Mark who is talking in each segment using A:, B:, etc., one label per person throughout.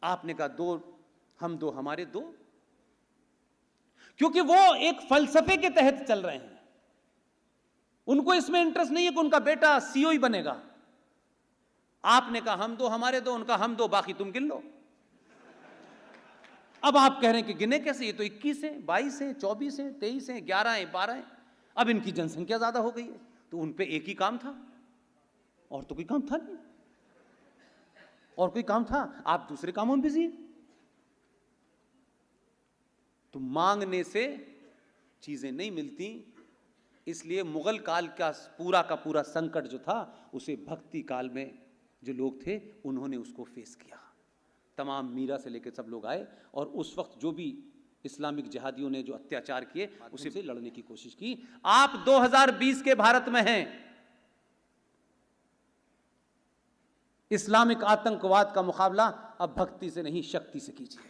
A: आपने कहा दो हम दो हमारे दो, क्योंकि वो एक फलसफे के तहत चल रहे हैं। उनको इसमें इंटरेस्ट नहीं है कि उनका बेटा सीईओ ही बनेगा। आपने कहा हम दो हमारे दो, उनका हम दो बाकी तुम गिन लो। अब आप कह रहे हैं कि गिने कैसे, ये तो 21 है, 22 है, 24 है, 23 है, 11 है, 12 है। अब इनकी जनसंख्या ज्यादा हो गई है, तो उन पे एक ही काम था, और तो कोई काम था नहीं। और कोई काम था, आप दूसरे कामों में बिजी हैं। तो मांगने से चीजें नहीं मिलती, इसलिए मुगल काल का पूरा संकट जो था, उसे भक्ति काल में जो लोग थे उन्होंने उसको फेस किया। तमाम मीरा से लेकर सब लोग आए, और उस वक्त जो भी इस्लामिक जिहादियों ने जो अत्याचार किए उसे से लड़ने की कोशिश की। आप 2020 के भारत में हैं, इस्लामिक आतंकवाद का मुकाबला अब भक्ति से नहीं शक्ति से कीजिए।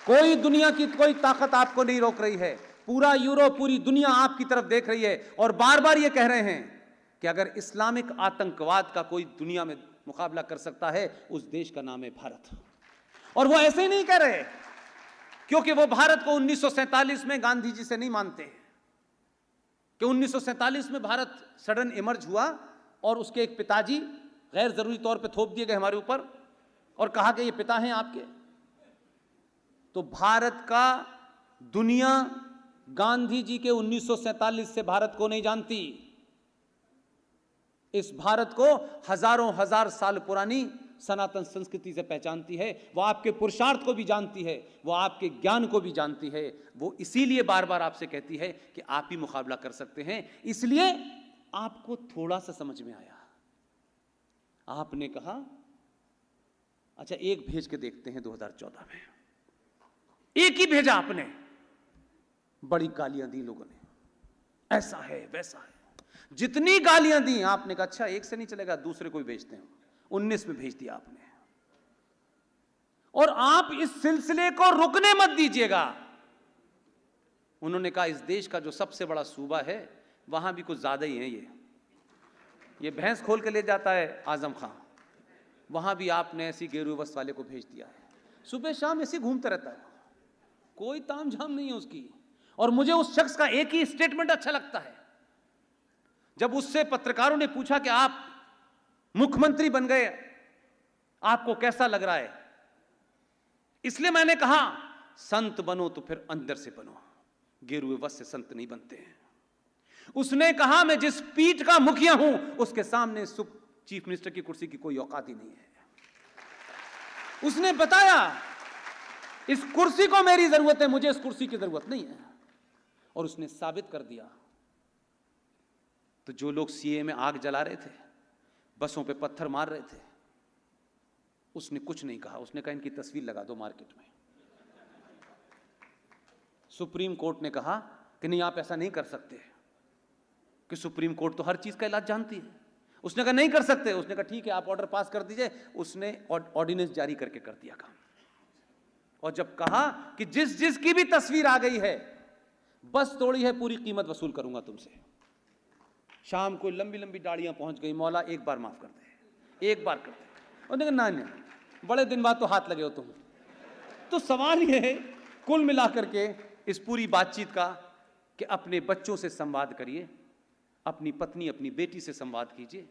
A: कोई दुनिया की कोई ताकत आपको नहीं रोक रही है। पूरा यूरोप, पूरी दुनिया आपकी तरफ देख रही है, और बार बार ये कह रहे हैं कि अगर इस्लामिक आतंकवाद का कोई दुनिया में मुकाबला कर सकता है, उस देश का नाम है भारत। और वो ऐसे ही नहीं कह रहे, क्योंकि वो भारत को 1947 में गांधी जी से नहीं मानते कि 1947 में भारत सडन इमर्ज हुआ और उसके एक पिताजी गैर जरूरी तौर पे थोप दिए गए हमारे ऊपर और कहा कि ये पिता हैं आपके। तो भारत का दुनिया गांधी जी के 1947 से भारत को नहीं जानती। इस भारत को हजारों हजार साल पुरानी सनातन संस्कृति से पहचानती है। वो आपके पुरुषार्थ को भी जानती है, वो आपके ज्ञान को भी जानती है। वो इसीलिए बार बार आपसे कहती है कि आप ही मुकाबला कर सकते हैं। इसलिए आपको थोड़ा सा समझ में आया। आपने कहा अच्छा एक भेज के देखते हैं 2014 में। एक ही भेजा आपने, बड़ी गालियां दी लोगों ने, ऐसा है वैसा है, जितनी गालियां दी। आपने कहा अच्छा एक से नहीं चलेगा, दूसरे को भी भेजते हैं। 19 में भेज दिया आपने, और आप इस सिलसिले को रुकने मत दीजिएगा। उन्होंने कहा इस देश का जो सबसे बड़ा सूबा है वहां भी कुछ ज्यादा ही है, ये भैंस खोल के ले जाता है आजम खां, वहां भी आपने ऐसी गेरू वस्त्र वाले को भेज दिया है। सुबह शाम ऐसे घूमता रहता है, कोई तामझाम नहीं है उसकी। और मुझे उस शख्स का एक ही स्टेटमेंट अच्छा लगता है, जब उससे पत्रकारों ने पूछा कि आप मुख्यमंत्री बन गए, आपको कैसा लग रहा है? इसलिए मैंने कहा संत बनो तो फिर अंदर से बनो, गेरुए वस्त्र से संत नहीं बनते हैं। उसने कहा मैं जिस पीठ का मुखिया हूं उसके सामने चीफ मिनिस्टर की कुर्सी की कोई औकात ही नहीं है। उसने बताया इस कुर्सी को मेरी जरूरत है, मुझे इस कुर्सी की जरूरत नहीं है, और उसने साबित कर दिया। तो जो लोग सीए में आग जला रहे थे, बसों पे पत्थर मार रहे थे, उसने कुछ नहीं कहा। उसने कहा इनकी तस्वीर लगा दो मार्केट में। सुप्रीम कोर्ट ने कहा कि नहीं आप ऐसा नहीं कर सकते, कि सुप्रीम कोर्ट तो हर चीज का इलाज जानती है। उसने कहा नहीं कर सकते। उसने कहा ठीक है आप ऑर्डर पास कर दीजिए। उसने ऑर्डिनेंस जारी करके कर दिया काम। और जब कहा कि जिस जिसकी भी तस्वीर आ गई है, बस तोड़ी है पूरी कीमत वसूल करूंगा तुमसे। शाम को लंबी लंबी दाढ़ियां पहुंच गई, मौला एक बार माफ कर दे, एक बार कर दे। उसने कहा ना नहीं, बड़े दिन बाद तो हाथ लगे हो तुम। तो सवाल यह है कुल मिलाकर के इस पूरी बातचीत का कि अपने बच्चों से संवाद करिए, अपनी पत्नी अपनी बेटी से संवाद कीजिए।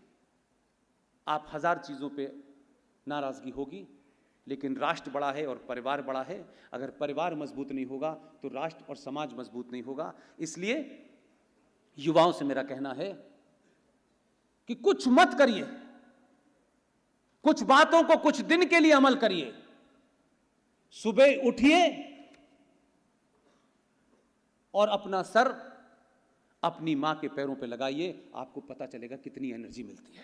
A: आप हजार चीजों पे नाराजगी होगी, लेकिन राष्ट्र बड़ा है और परिवार बड़ा है। अगर परिवार मजबूत नहीं होगा तो राष्ट्र और समाज मजबूत नहीं होगा। इसलिए युवाओं से मेरा कहना है कि कुछ मत करिए, कुछ बातों को कुछ दिन के लिए अमल करिए। सुबह उठिए और अपना सर अपनी मां के पैरों पे लगाइए, आपको पता चलेगा कितनी एनर्जी मिलती है।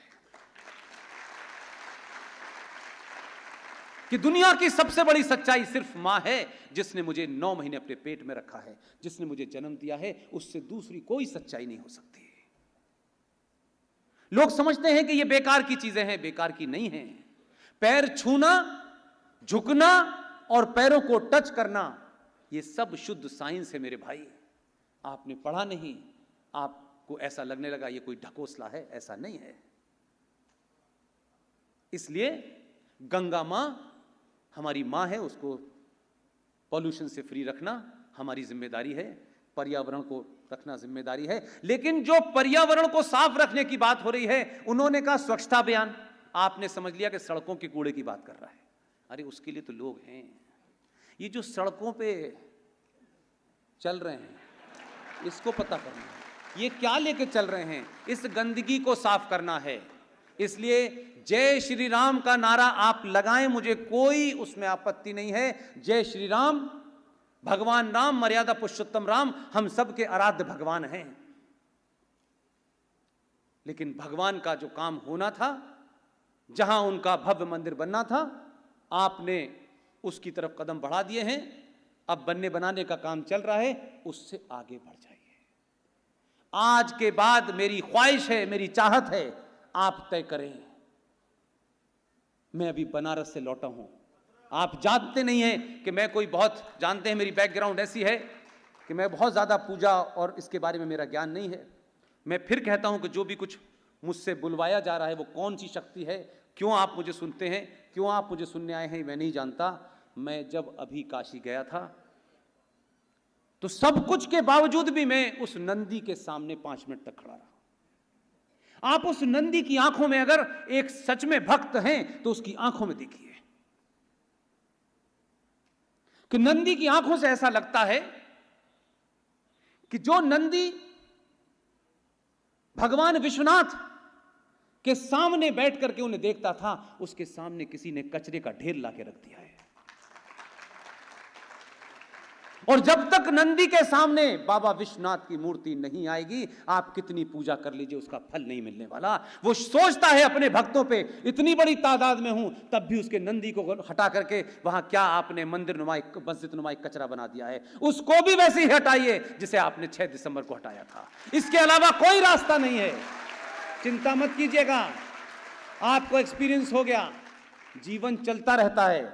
A: कि दुनिया की सबसे बड़ी सच्चाई सिर्फ मां है, जिसने मुझे 9 महीने अपने पेट में रखा है, जिसने मुझे जन्म दिया है। उससे दूसरी कोई सच्चाई नहीं हो सकती। लोग समझते हैं कि ये बेकार की चीजें हैं, बेकार की नहीं हैं। पैर छूना, झुकना और पैरों को टच करना, ये सब शुद्ध साइंस है मेरे भाई। आपने पढ़ा नहीं, आपको ऐसा लगने लगा ये कोई ढकोसला है, ऐसा नहीं है। इसलिए गंगा मां हमारी मां है, उसको पॉल्यूशन से फ्री रखना हमारी जिम्मेदारी है, पर्यावरण को रखना जिम्मेदारी है। लेकिन जो पर्यावरण को साफ रखने की बात हो रही है, उन्होंने कहा स्वच्छता अभियान, आपने समझ लिया कि सड़कों के कूड़े की बात कर रहा है। अरे उसके लिए तो लोग हैं। ये जो सड़कों पे चल रहे हैं, इसको पता करना है ये क्या लेके चल रहे हैं। इस गंदगी को साफ करना है। इसलिए जय श्री राम का नारा आप लगाएं, मुझे कोई उसमें आपत्ति नहीं है। जय श्री राम, भगवान राम, मर्यादा पुरुषोत्तम राम हम सबके आराध्य भगवान हैं। लेकिन भगवान का जो काम होना था, जहां उनका भव्य मंदिर बनना था, आपने उसकी तरफ कदम बढ़ा दिए हैं। अब बनने बनाने का काम चल रहा है, उससे आगे बढ़ जाइए। आज के बाद मेरी ख्वाहिश है, मेरी चाहत है, आप तय करें। मैं अभी बनारस से लौटा हूं। आप जानते नहीं हैं कि मैं कोई बहुत, जानते हैं मेरी बैकग्राउंड ऐसी है कि मैं बहुत ज्यादा पूजा और इसके बारे में मेरा ज्ञान नहीं है। मैं फिर कहता हूं कि जो भी कुछ मुझसे बुलवाया जा रहा है वो कौन सी शक्ति है, क्यों आप मुझे सुनते हैं, क्यों आप मुझे सुनने आए हैं, मैं नहीं जानता। मैं जब अभी काशी गया था तो सब कुछ के बावजूद भी मैं उस नंदी के सामने 5 मिनट तक खड़ा रहा। आप उस नंदी की आंखों में अगर एक सच में भक्त हैं तो उसकी आंखों में देखिए कि नंदी की आंखों से ऐसा लगता है कि जो नंदी भगवान विश्वनाथ के सामने बैठ करके उन्हें देखता था, उसके सामने किसी ने कचरे का ढेर लाके रख दिया है। और जब तक नंदी के सामने बाबा विश्वनाथ की मूर्ति नहीं आएगी, आप कितनी पूजा कर लीजिए, उसका फल नहीं मिलने वाला। वो सोचता है अपने भक्तों पे, इतनी बड़ी तादाद में हूं तब भी उसके नंदी को हटा करके वहां क्या आपने मंदिर नुमाई, मस्जिद नुमाई कचरा बना दिया है, उसको भी वैसे ही हटाइए जिसे आपने 6 दिसंबर को हटाया था। इसके अलावा कोई रास्ता नहीं है। चिंता मत कीजिएगा, आपको एक्सपीरियंस हो गया। जीवन चलता रहता है।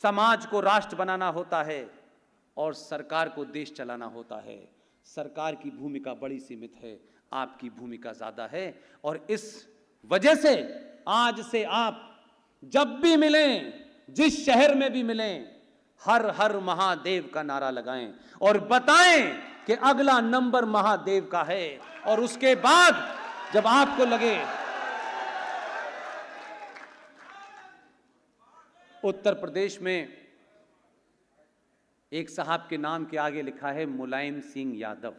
A: समाज को राष्ट्र बनाना होता है और सरकार को देश चलाना होता है। सरकार की भूमिका बड़ी सीमित है, आपकी भूमिका ज्यादा है। और इस वजह से आज से आप जब भी मिलें, जिस शहर में भी मिलें, हर हर महादेव का नारा लगाएं और बताएं कि अगला नंबर महादेव का है। और उसके बाद जब आपको लगे, उत्तर प्रदेश में एक साहब के नाम के आगे लिखा है मुलायम सिंह यादव।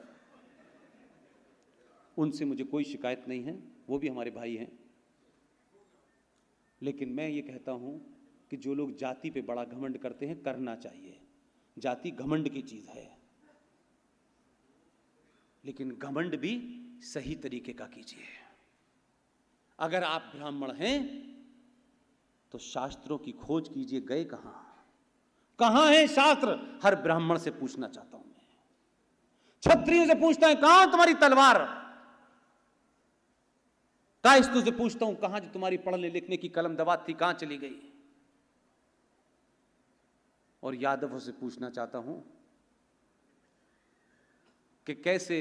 A: उनसे मुझे कोई शिकायत नहीं है, वो भी हमारे भाई हैं। लेकिन मैं ये कहता हूं कि जो लोग जाति पे बड़ा घमंड करते हैं, करना चाहिए। जाति घमंड की चीज है, लेकिन घमंड भी सही तरीके का कीजिए। अगर आप ब्राह्मण हैं तो शास्त्रों की खोज कीजिए, गए कहां, कहां है शास्त्र? हर ब्राह्मण से पूछना चाहता हूं मैं। क्षत्रियों से पूछता है कहां तुम्हारी तलवार, कायस्थों से पूछता हूं कहां जो तुम्हारी पढ़ने लिखने की कलम दवात थी, कहां चली गई? और यादवों से पूछना चाहता हूं कि कैसे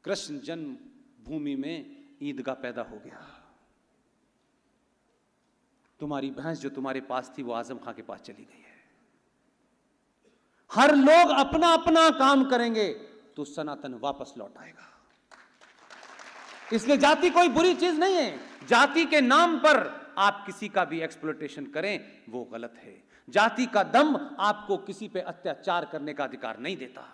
A: कृष्ण जन्म भूमि में ईदगाह पैदा हो गया। तुम्हारी भैंस जो तुम्हारे पास थी वो आजम खां के पास चली गई है। हर लोग अपना अपना काम करेंगे तो सनातन वापस लौट आएगा। इसलिए जाति कोई बुरी चीज नहीं है। जाति के नाम पर आप किसी का भी एक्सप्लॉयटेशन करें वो गलत है। जाति का दम आपको किसी पे अत्याचार करने का अधिकार नहीं देता।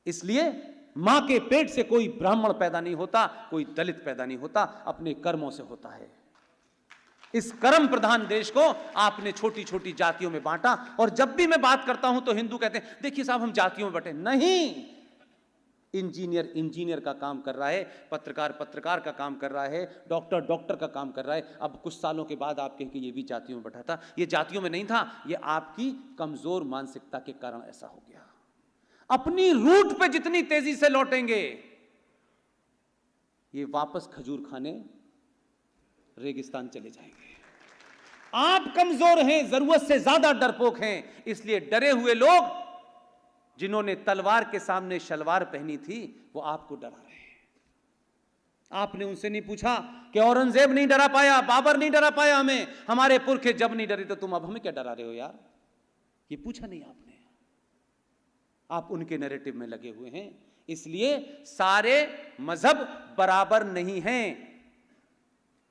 A: इसलिए मां के पेट से कोई ब्राह्मण पैदा नहीं होता, कोई दलित पैदा नहीं होता, अपने कर्मों से होता है। इस कर्म प्रधान देश को आपने छोटी छोटी जातियों में बांटा। और जब भी मैं बात करता हूं तो हिंदू कहते हैं देखिए साहब हम जातियों में बंटे नहीं। इंजीनियर इंजीनियर का काम कर रहा है, पत्रकार पत्रकार का काम कर रहा है, डॉक्टर डॉक्टर का काम कर रहा है। अब कुछ सालों के बाद आप कहें कि ये भी जातियों में बंटा था। ये जातियों में नहीं था, ये आपकी कमजोर मानसिकता के कारण ऐसा हो गया। अपनी रूट पे जितनी तेजी से लौटेंगे, ये वापस खजूर खाने रेगिस्तान चले जाएंगे। आप कमजोर हैं, जरूरत से ज्यादा डरपोक हैं। इसलिए डरे हुए लोग जिन्होंने तलवार के सामने शलवार पहनी थी वो आपको डरा रहे हैं। आपने उनसे नहीं पूछा कि औरंगजेब नहीं डरा पाया, बाबर नहीं डरा पाया हमें, हमारे पुरखे जब नहीं डरे तो तुम अब हमें क्या डरा रहे हो यार? ये पूछा नहीं आपने। आप उनके नैरेटिव में लगे हुए हैं। इसलिए सारे मजहब बराबर नहीं हैं।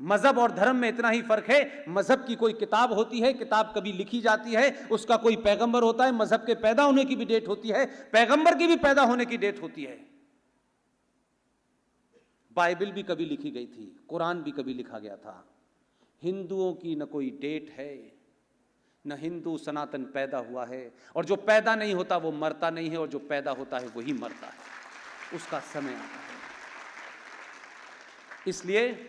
A: मजहब और धर्म में इतना ही फर्क है, मजहब की कोई किताब होती है, किताब कभी लिखी जाती है, उसका कोई पैगंबर होता है, मजहब के पैदा होने की भी डेट होती है, पैगंबर की भी पैदा होने की डेट होती है। बाइबल भी कभी लिखी गई थी, कुरान भी कभी लिखा गया था। हिंदुओं की न कोई डेट है, न हिंदू सनातन पैदा हुआ है, और जो पैदा नहीं होता वो मरता नहीं है, और जो पैदा होता है वही मरता है, उसका समय आता है। इसलिए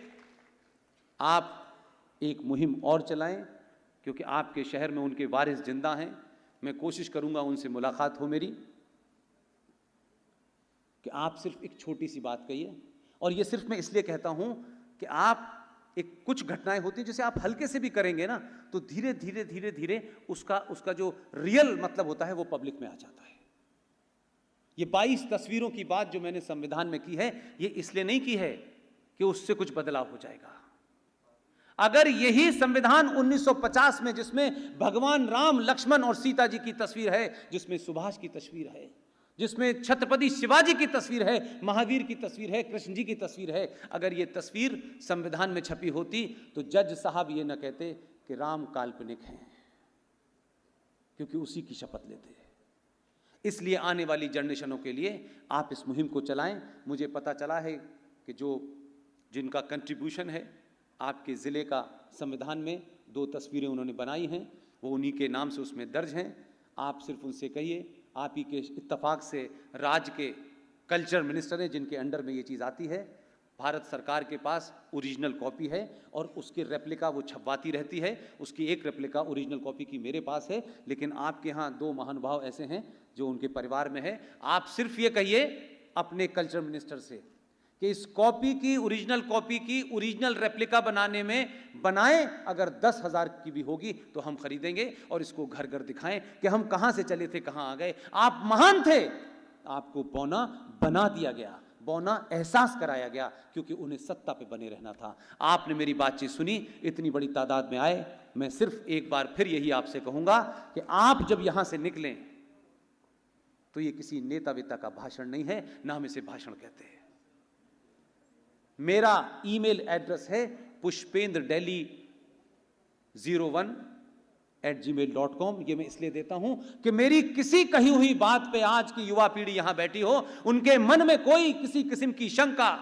A: आप एक मुहिम और चलाएं, क्योंकि आपके शहर में उनके वारिस जिंदा हैं। मैं कोशिश करूंगा उनसे मुलाकात हो मेरी, कि आप सिर्फ एक छोटी सी बात कहिए, और ये सिर्फ मैं इसलिए कहता हूं कि आप एक कुछ घटनाएं होती हैं जिसे आप हल्के से भी करेंगे ना, तो धीरे धीरे धीरे धीरे उसका जो रियल मतलब होता है वो पब्लिक में आ जाता है। ये 22 तस्वीरों की बात जो मैंने संविधान में की है, ये इसलिए नहीं की है कि उससे कुछ बदलाव हो जाएगा। अगर यही संविधान 1950 में, जिसमें भगवान राम, लक्ष्मण और सीता जी की तस्वीर है, जिसमें सुभाष की तस्वीर है, जिसमें छत्रपति शिवाजी की तस्वीर है, महावीर की तस्वीर है, कृष्ण जी की तस्वीर है, अगर ये तस्वीर संविधान में छपी होती तो जज साहब ये न कहते कि राम काल्पनिक हैं, क्योंकि उसी की शपथ लेते। इसलिए आने वाली जनरेशनों के लिए आप इस मुहिम को चलाएं। मुझे पता चला है कि जिनका कंट्रीब्यूशन है आपके ज़िले का, संविधान में 2 तस्वीरें उन्होंने बनाई हैं, वो उन्हीं के नाम से उसमें दर्ज हैं। आप सिर्फ उनसे कहिए, आप ही के इत्तेफाक से राज्य के कल्चर मिनिस्टर हैं जिनके अंडर में ये चीज़ आती है। भारत सरकार के पास ओरिजिनल कॉपी है और उसकी रेप्लिका वो छपवाती रहती है। उसकी एक रेप्लिका ओरिजिनल कॉपी की मेरे पास है, लेकिन आपके यहाँ 2 महानुभाव ऐसे हैं जो उनके परिवार में है। आप सिर्फ ये कहिए अपने कल्चर मिनिस्टर से कि इस कॉपी की, ओरिजिनल कॉपी की ओरिजिनल रेप्लिका बनाएं, अगर 10,000 की भी होगी तो हम खरीदेंगे, और इसको घर घर दिखाएं कि हम कहां से चले थे, कहां आ गए। आप महान थे, आपको बौना बना दिया गया, बौना एहसास कराया गया, क्योंकि उन्हें सत्ता पे बने रहना था। आपने मेरी बातचीत सुनी, इतनी बड़ी तादाद में आए। मैं सिर्फ एक बार फिर यही आपसे कहूंगा कि आप जब यहां से निकलें तो ये किसी नेता वेता का भाषण नहीं है, ना हम इसे भाषण कहते हैं। मेरा ईमेल एड्रेस है pushpendra01@gmail.com। ये मैं इसलिए देता हूं कि मेरी किसी कही हुई बात पे आज की युवा पीढ़ी यहां बैठी हो, उनके मन में कोई किसी किस्म की शंका,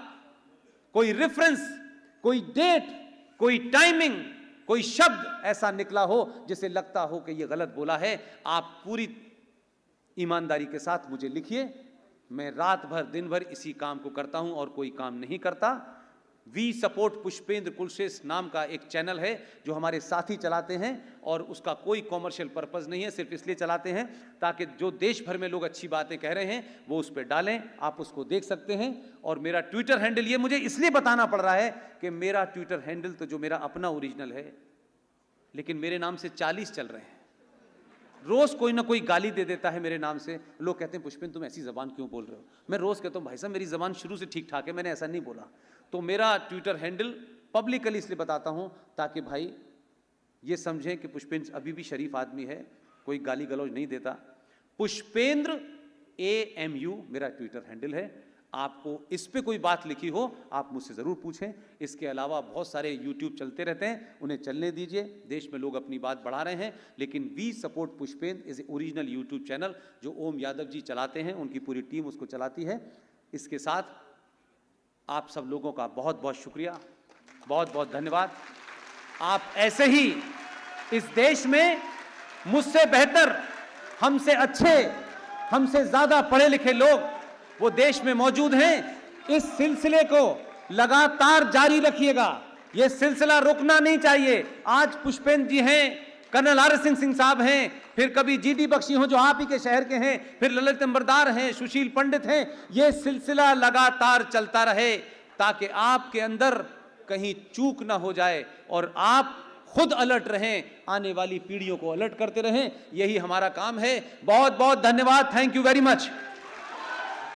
A: कोई रेफरेंस, कोई डेट, कोई टाइमिंग, कोई शब्द ऐसा निकला हो जिसे लगता हो कि ये गलत बोला है, आप पूरी ईमानदारी के साथ मुझे लिखिए। मैं रात भर दिन भर इसी काम को करता हूं और कोई काम नहीं करता। वी सपोर्ट पुष्पेंद्र कुलश्रेष्ठ नाम का एक चैनल है जो हमारे साथी चलाते हैं, और उसका कोई कॉमर्शियल पर्पस नहीं है, सिर्फ इसलिए चलाते हैं ताकि जो देश भर में लोग अच्छी बातें कह रहे हैं वो उस पर डालें, आप उसको देख सकते हैं। और मेरा ट्विटर हैंडल, ये मुझे इसलिए बताना पड़ रहा है कि मेरा ट्विटर हैंडल तो जो मेरा अपना ओरिजिनल है, लेकिन मेरे नाम से 40 चल रहे हैं। रोज कोई ना कोई गाली दे देता है मेरे नाम से। लोग कहते हैं पुष्पेंद्र तुम ऐसी जबान क्यों बोल रहे हो? मैं रोज कहता हूं भाई साहब मेरी जबान शुरू से ठीक ठाक है, मैंने ऐसा नहीं बोला। तो मेरा ट्विटर हैंडल पब्लिकली इसलिए बताता हूं ताकि भाई ये समझें कि पुष्पेंद्र अभी भी शरीफ आदमी है, कोई गाली गलौज नहीं देता। पुष्पेंद्र AMU मेरा ट्विटर हैंडल है। आपको इस पे कोई बात लिखी हो आप मुझसे ज़रूर पूछें। इसके अलावा बहुत सारे YouTube चलते रहते हैं, उन्हें चलने दीजिए। देश में लोग अपनी बात बढ़ा रहे हैं, लेकिन we support Pushpendra is a original YouTube channel जो ओम यादव जी चलाते हैं, उनकी पूरी टीम उसको चलाती है। इसके साथ आप सब लोगों का बहुत बहुत शुक्रिया, बहुत बहुत धन्यवाद। आप ऐसे ही इस देश में मुझसे बेहतर, हमसे अच्छे, हमसे ज़्यादा पढ़े लिखे लोग वो देश में मौजूद हैं। इस सिलसिले को लगातार जारी रखिएगा, ये सिलसिला रुकना नहीं चाहिए। आज पुष्पेंद्र जी हैं, कर्नल आर.एस. सिंह साहब हैं, फिर कभी GD बख्शी हो जो आप ही के शहर के हैं, फिर ललित अंबरदार हैं, सुशील पंडित हैं। ये सिलसिला लगातार चलता रहे ताकि आपके अंदर कहीं चूक ना हो जाए और आप खुद अलर्ट रहें, आने वाली पीढ़ियों को अलर्ट करते रहें। यही हमारा काम है। बहुत बहुत धन्यवाद। Thank you very much.